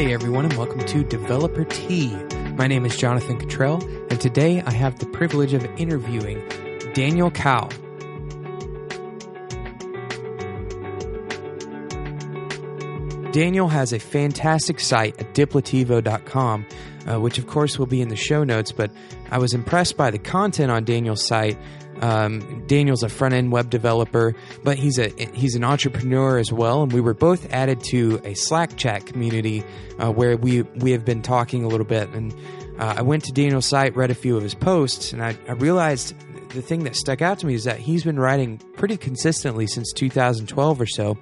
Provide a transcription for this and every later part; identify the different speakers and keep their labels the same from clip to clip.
Speaker 1: Hey everyone, and welcome to Developer Tea. My name is Jonathan Cottrell, and today I have the privilege of interviewing Daniel Kao. Daniel has a fantastic site at diplativo.com, which of course will be in the show notes, but I was impressed by the content on Daniel's site. Daniel's a front-end web developer, but he's an entrepreneur as well, and we were both added to a Slack chat community where we have been talking a little bit, and I went to Daniel's site, read a few of his posts, and I realized the thing that stuck out to me is that he's been writing pretty consistently since 2012 or so.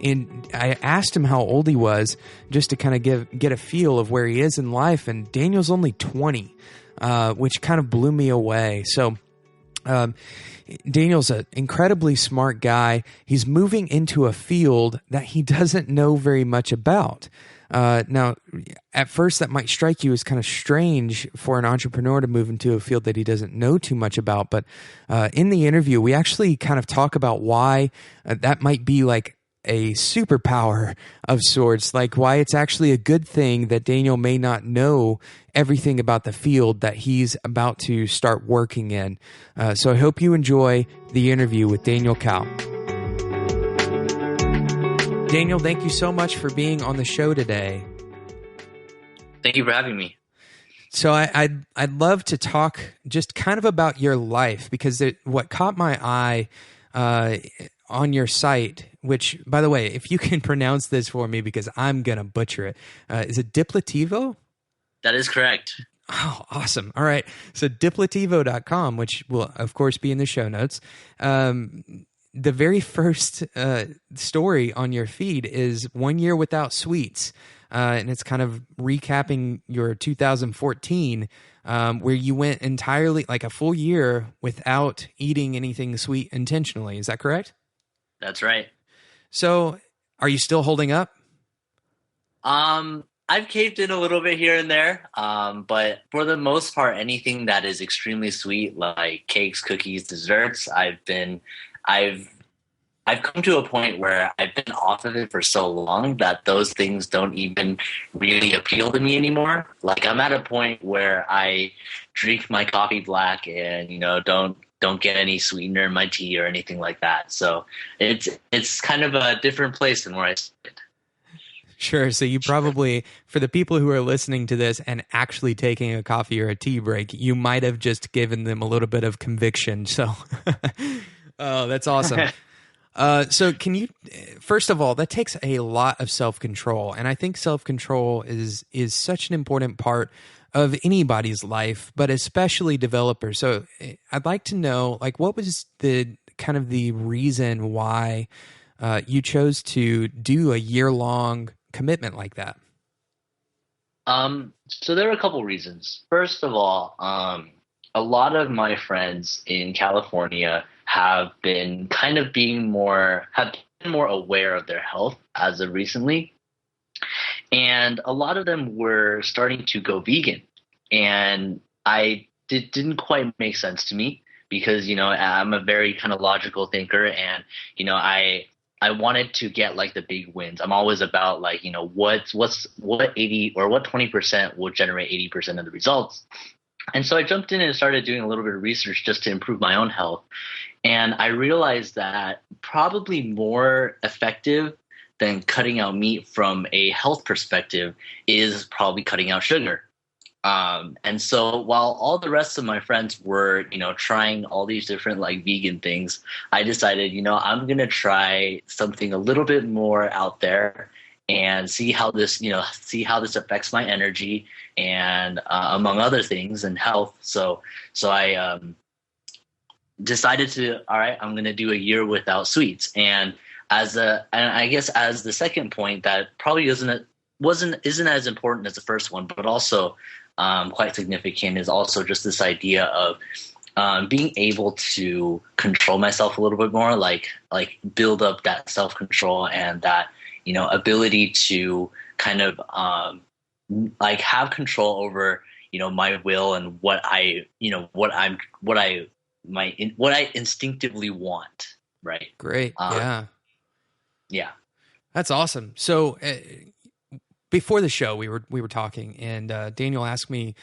Speaker 1: And I asked him how old he was just to kind of get a feel of where he is in life, and Daniel's only 20, which kind of blew me away. So Daniel's an incredibly smart guy. He's moving into a field that he doesn't know very much about. Now, at first that might strike you as kind of strange for an entrepreneur to move into a field that he doesn't know too much about. But in the interview, we actually kind of talk about why that might be like a superpower of sorts, like why it's actually a good thing that Daniel may not know everything about the field that he's about to start working in. So I hope you enjoy the interview with Daniel Kao. Daniel, thank you so much for being on the show today.
Speaker 2: Thank you for having me.
Speaker 1: So I'd love to talk just kind of about your life, because what caught my eye on your site, which, by the way, if you can pronounce this for me because I'm going to butcher it, is it Diplativo?
Speaker 2: That is correct.
Speaker 1: Oh, awesome. All right. So diplativo.com, which will, of course, be in the show notes. The very first story on your feed is 1 year without sweets. And it's kind of recapping your 2014, where you went entirely, like a full year without eating anything sweet intentionally. Is that correct?
Speaker 2: That's right.
Speaker 1: So are you still holding up?
Speaker 2: I've caved in a little bit here and there, but for the most part, anything that is extremely sweet, like cakes, cookies, desserts, I've come to a point where I've been off of it for so long that those things don't even really appeal to me anymore. Like, I'm at a point where I drink my coffee black and, don't get any sweetener in my tea or anything like that. So it's kind of a different place than where I started.
Speaker 1: Sure. So you probably, for the people who are listening to this and actually taking a coffee or a tea break, you might have just given them a little bit of conviction. So, oh, that's awesome. So can you, first of all, that takes a lot of self-control. And I think self-control is such an important part of anybody's life, but especially developers. So I'd like to know, like, what was the kind of the reason why you chose to do a year-long commitment like that?
Speaker 2: So there are a couple reasons. First of all, a lot of my friends in California have been more aware of their health as of recently. And a lot of them were starting to go vegan. And it didn't quite make sense to me because, I'm a very kind of logical thinker, and, I wanted to get like the big wins. I'm always about like, what 80 or what 20% will generate 80% of the results. And so I jumped in and started doing a little bit of research just to improve my own health. And I realized that probably more effective than cutting out meat from a health perspective is probably cutting out sugar. And so while all the rest of my friends were, trying all these different like vegan things, I decided, I'm going to try something a little bit more out there and see how this affects my energy and, among other things, and health. So I, decided I'm going to do a year without sweets. And I guess as the second point, that probably isn't as important as the first one, but also quite significant, is also just this idea of being able to control myself a little bit more, like build up that self-control and that, ability to kind of like have control over, my will and what I instinctively want. Right.
Speaker 1: Great. Yeah.
Speaker 2: Yeah.
Speaker 1: That's awesome. So before the show, we were talking, and Daniel asked me,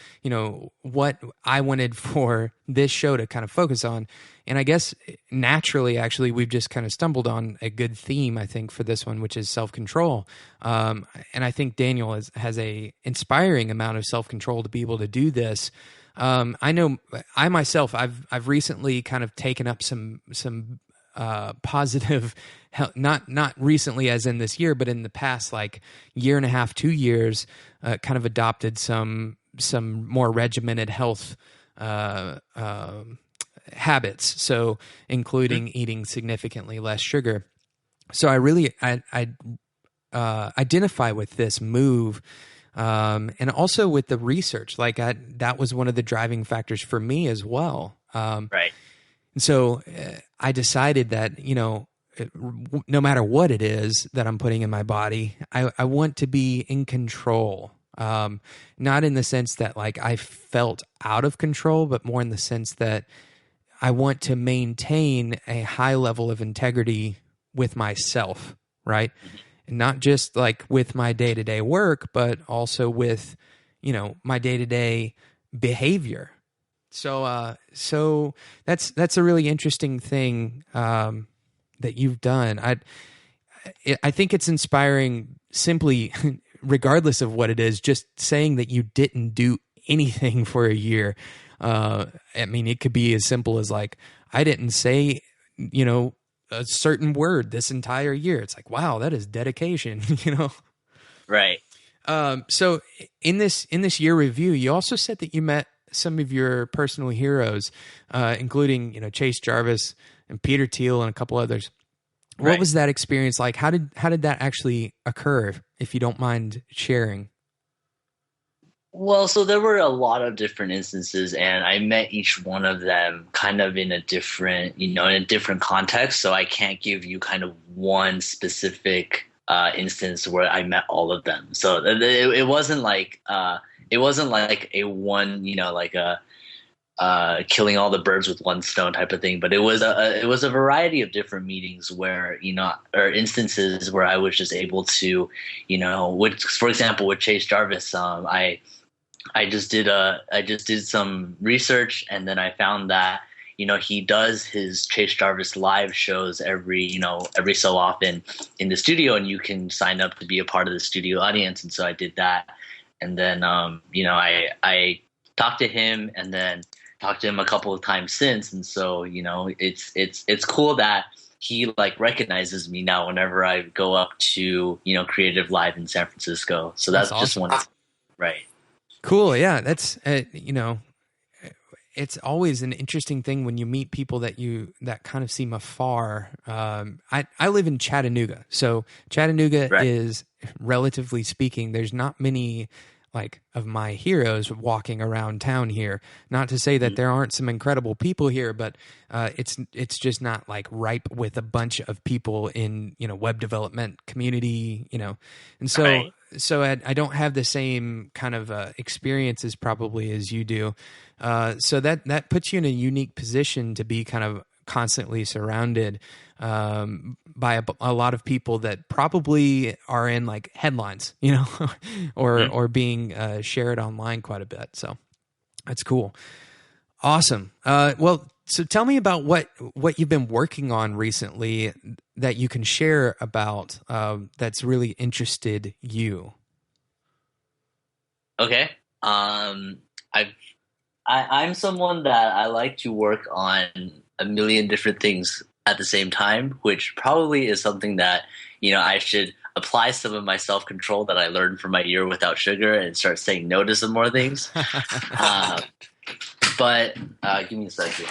Speaker 1: what I wanted for this show to kind of focus on, and I guess naturally, actually, we've just kind of stumbled on a good theme, I think, for this one, which is self-control. And I think Daniel has a inspiring amount of self-control to be able to do this. I know I myself, I've recently kind of taken up some positive, not recently as in this year, but in the past like year and a half, 2 years, kind of adopted some more regimented health habits. So including eating significantly less sugar. So I identify with this move. And also with the research, like that was one of the driving factors for me as well.
Speaker 2: Right.
Speaker 1: And so I decided that, no matter what it is that I'm putting in my body, I want to be in control. Not in the sense that like I felt out of control, but more in the sense that I want to maintain a high level of integrity with myself, right? And not just like with my day-to-day work, but also with, my day-to-day behavior. So that's a really interesting thing that you've done. I think it's inspiring simply, regardless of what it is, just saying that you didn't do anything for a year. I mean, it could be as simple as like, I didn't say, a certain word this entire year. It's like, wow, that is dedication,
Speaker 2: Right.
Speaker 1: So in this year review, you also said that you met some of your personal heroes, including, Chase Jarvis and Peter Thiel and a couple others. What
Speaker 2: Right.
Speaker 1: was that experience like? How did that actually occur, if you don't mind sharing?
Speaker 2: Well, so there were a lot of different instances, and I met each one of them kind of in a different, in a different context. So I can't give you kind of one specific instance where I met all of them. So it wasn't like a one, like a killing all the birds with one stone type of thing. But it was a variety of different meetings where, or instances where I was just able to, for example, with Chase Jarvis, I just did some research, and then I found that, he does his Chase Jarvis live shows every so often in the studio, and you can sign up to be a part of the studio audience. And so I did that. And then, I talked to him, and then talked to him a couple of times since. And so, it's cool that he like recognizes me now whenever I go up to, Creative Live in San Francisco. So that's just
Speaker 1: awesome.
Speaker 2: one. Right.
Speaker 1: Cool. Yeah. That's, it's always an interesting thing when you meet people that kind of seem afar. I live in Chattanooga. So Chattanooga
Speaker 2: Right.
Speaker 1: is, relatively speaking, there's not many like of my heroes walking around town here. Not to say that there aren't some incredible people here, but it's just not like ripe with a bunch of people in, web development community, and so
Speaker 2: Right.
Speaker 1: so I don't have the same kind of experiences probably as you do. So that puts you in a unique position to be kind of constantly surrounded by a lot of people that probably are in like headlines, or being shared online quite a bit. So that's cool. Awesome. Well, so tell me about what you've been working on recently that you can share about that's really interested you.
Speaker 2: Okay. I'm someone that I like to work on a million different things at the same time, which probably is something that, I should apply some of my self-control that I learned from my year without sugar and start saying no to some more things. But give me a second.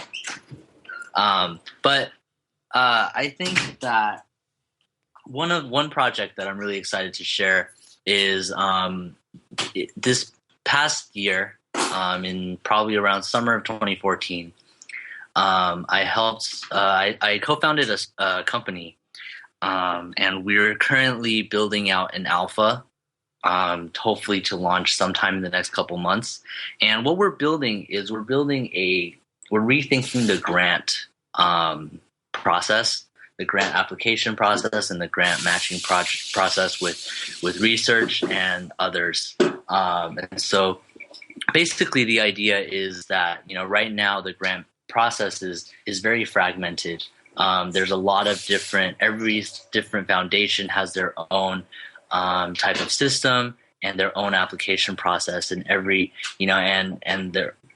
Speaker 2: But I think that one project that I'm really excited to share is this past year, in probably around summer of 2014, I co-founded a company, and we're currently building out an alpha, hopefully to launch sometime in the next couple months. And what we're building is we're rethinking the grant process. the grant application process and the grant matching process with research and others. And so basically the idea is that, right now the grant process is very fragmented. There's a lot of every different foundation has their own type of system and their own application process, and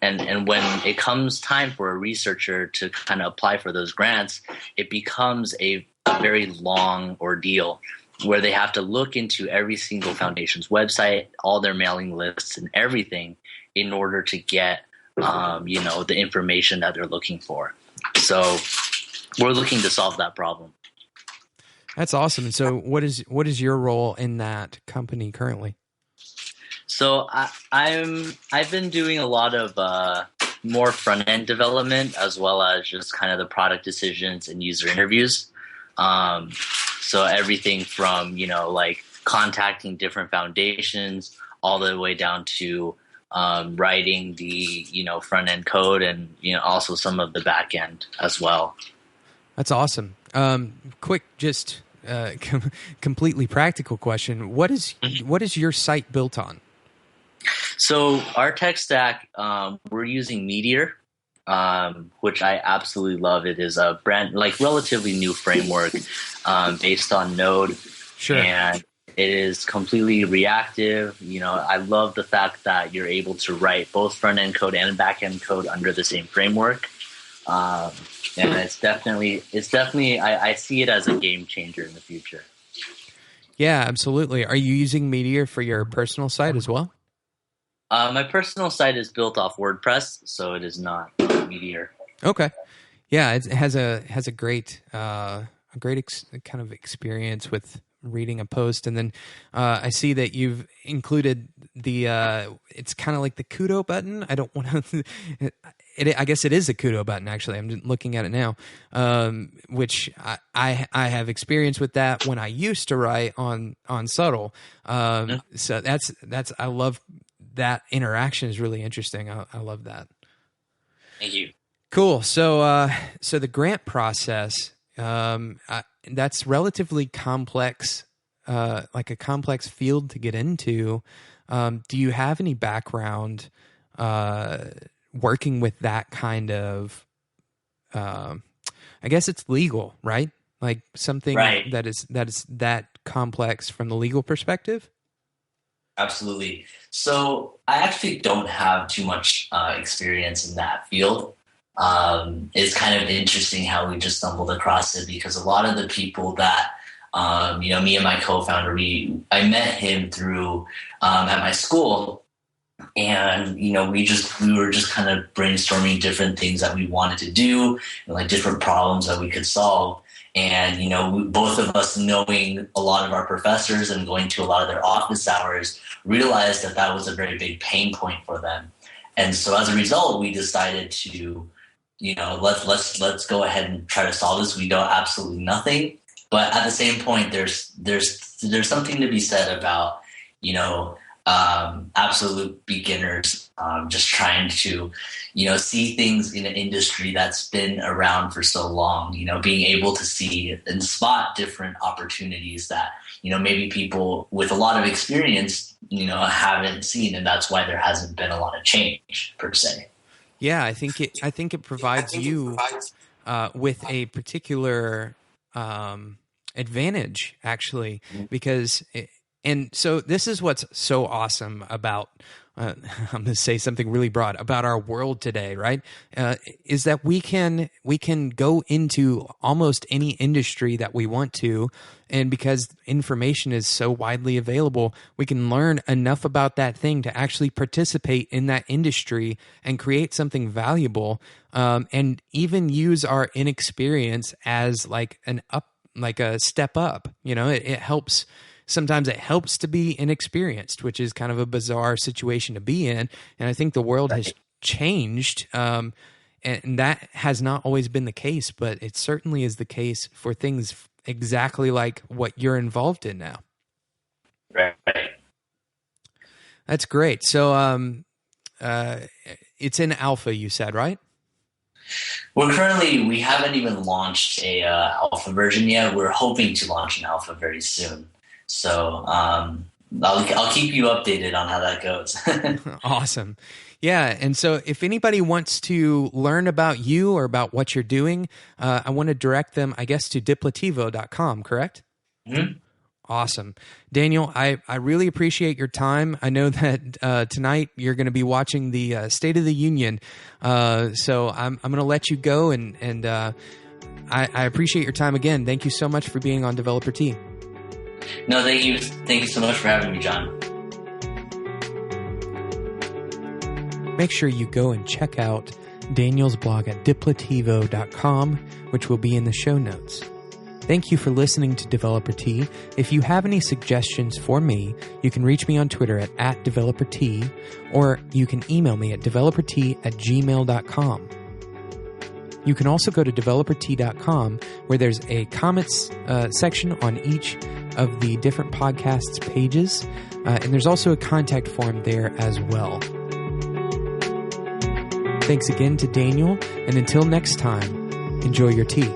Speaker 2: and when it comes time for a researcher to kind of apply for those grants, it becomes a very long ordeal where they have to look into every single foundation's website, all their mailing lists and everything in order to get, the information that they're looking for. So we're looking to solve that problem.
Speaker 1: That's awesome. And so what is your role in that company currently?
Speaker 2: So I've been doing a lot of more front end development, as well as just kind of the product decisions and user interviews. So everything from like contacting different foundations all the way down to writing the front end code, and also some of the back end as well.
Speaker 1: That's awesome. Quick, just completely practical question. What is your site built on?
Speaker 2: So our tech stack, we're using Meteor, which I absolutely love. It is a relatively new framework based on Node.
Speaker 1: Sure.
Speaker 2: And it is completely reactive. I love the fact that you're able to write both front end code and back end code under the same framework. And it's definitely I see it as a game changer in the future.
Speaker 1: Yeah, absolutely. Are you using Meteor for your personal site as well?
Speaker 2: My personal site is built off WordPress, so it is not Meteor.
Speaker 1: Okay. Yeah, it has a great kind of experience with reading a post, and then I see that you've included the it's kind of like the kudo button. I don't want to. I guess it is a kudo button. Actually, I'm just looking at it now, which I have experience with that when I used to write on Subtle. So that's I love that interaction. Is really interesting. I love that.
Speaker 2: Thank you.
Speaker 1: Cool. So the grant process, that's relatively complex, like a complex field to get into. Do you have any background working with that kind of, I guess it's legal, right? Like something
Speaker 2: right.
Speaker 1: that is that complex from the legal perspective?
Speaker 2: Absolutely. So I actually don't have too much experience in that field. It's kind of interesting how we just stumbled across it, because a lot of the people that, me and my co-founder, I met him through at my school, and we were just kind of brainstorming different things that we wanted to do, and like different problems that we could solve. And both of us, knowing a lot of our professors and going to a lot of their office hours, realized that was a very big pain point for them. And so as a result, we decided to let's go ahead and try to solve this. We know absolutely nothing, but at the same point, there's something to be said about absolute beginners just trying to see things in an industry that's been around for so long. Being able to see and spot different opportunities that maybe people with a lot of experience haven't seen, and that's why there hasn't been a lot of change per se.
Speaker 1: Yeah, I think it provides you with a particular advantage, actually, because and so this is what's so awesome about I'm going to say something really broad about our world today, right? Is that we can go into almost any industry that we want to, and because information is so widely available, we can learn enough about that thing to actually participate in that industry and create something valuable, and even use our inexperience as like a step up. It helps. Sometimes it helps to be inexperienced, which is kind of a bizarre situation to be in. And I think the world has changed, and that has not always been the case, but it certainly is the case for things exactly like what you're involved in now.
Speaker 2: Right.
Speaker 1: That's great. So it's in alpha, you said, right?
Speaker 3: We haven't even launched a alpha version yet. We're hoping to launch an alpha very soon. So I'll keep you updated on how that goes.
Speaker 1: Awesome. Yeah. And so if anybody wants to learn about you or about what you're doing, I want to direct them, I guess, to diplativo.com, correct?
Speaker 3: Mm-hmm.
Speaker 1: Awesome. Daniel, I really appreciate your time. I know that tonight you're going to be watching the State of the Union. So I'm going to let you go, and I appreciate your time again. Thank you so much for being on Developer T.
Speaker 3: No, thank you. Thank you so much for having me, John.
Speaker 1: Make sure you go and check out Daniel's blog at diplativo.com, which will be in the show notes. Thank you for listening to Developer T. If you have any suggestions for me, you can reach me on Twitter at @DeveloperT, or you can email me at developerT@gmail.com. You can also go to developerT.com, where there's a comments section on each of the different podcasts pages, and there's also a contact form there as well. Thanks again to Daniel, and until next time, enjoy your tea.